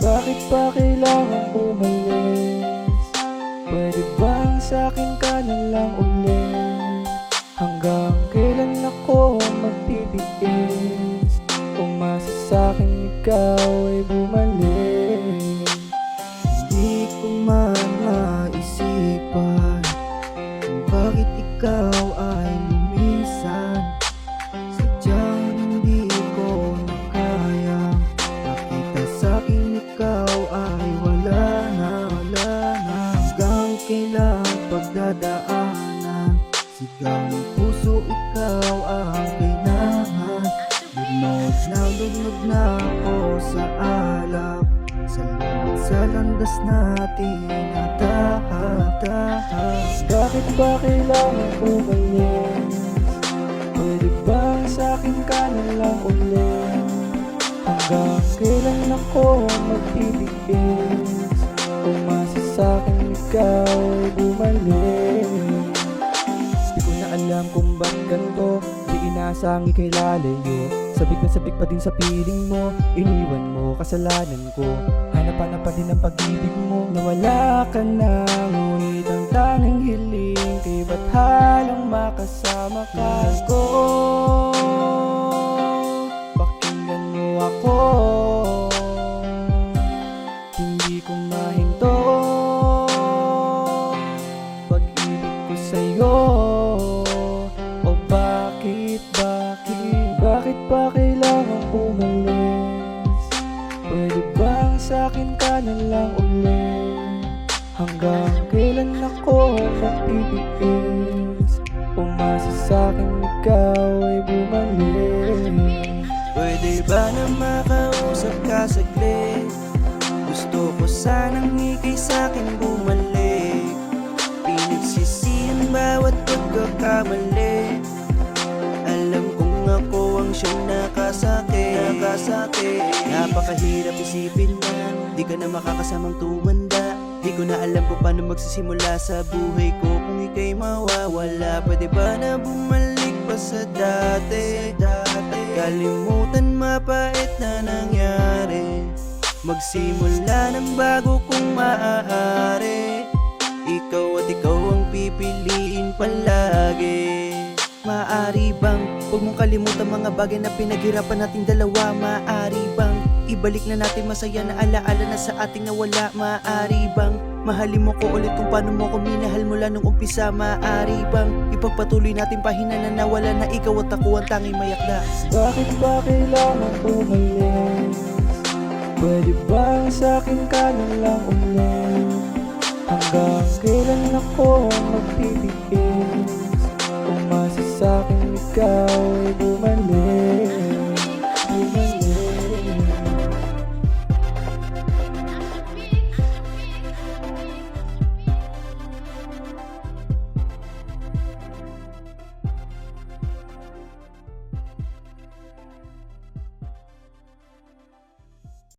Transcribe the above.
Bakit pa kailangan umalis? Pwede bang sa'kin ka na lang ulit? Hanggang kailan ako magtitiis? Umasa sa'kin ikaw ay bumalik. Hindi ko man maisipan kung bakit ikaw ay lumisan. Sadyang hindi ko na kayang makita sa'kin ikaw ay wala na. Hanggang kailan pagdadaanan? Sigaw ng puso, ikaw ang kailangan. Lunod na ako sa alap, salamat sa landas natin na tahat. Bakit ba kailangan umalis? Pwede bang sa'kin ka na lang ulit? Hanggang kailan ako magtitiis? Umasa sa'kin ikaw ay bumalik. Di ko na alam kung ba't ganito, di inasang ika'y lalayo. Sabik na sabik pa din sa piling mo, iniwan mo kasalanan ko. Hanap-hanap pa din ang pag-ibig mo. Nawala ka na, ngunit ang tanging hiling kay ba't halang makasama ka ko. Pakinggan mo ako, hindi ko mahinto. Pag-ibig ko sa'yo, o bakit pa kailangan umalis? Pwede bang sa'kin ka na lang ulit? Hanggang kailan ako magtitiis? Umasa sa'kin ikaw ay bumalik. Pwede ba na makausap ka saglit? Gusto ko sanang ika'y sa'kin bumalik. Pinagsisihan bawat pagkakamali. Alam kong ako ang siyang nakasakit. Napakahirap isipin na di ka na makakasamang tumanda. Di ko na alam kung paano magsisimula sa buhay ko kung ika'y mawawala. Pwede ba na bumalik pa sa dati? Kalimutan mapait na nangyari. Magsimula ng bago kung maaari. Ikaw at ikaw ang pipiliin palagi. Maaari bang huwag mong kalimutan mga bagay na pinaghirapan nating dalawa? Maaari bang ibalik na natin masaya na alaala na sa ating nawala? Maaari bang mahalin mo ko ulit kung paano mo ko minahal mula nung umpisa? Maaari bang ipagpatuloy natin pahina na nawala na ikaw at ako ang tanging mayakda? Bakit ba kailangan umalis? Pwede bang sa'kin ka na lang ulit? Hanggang kailan ako magtitiis?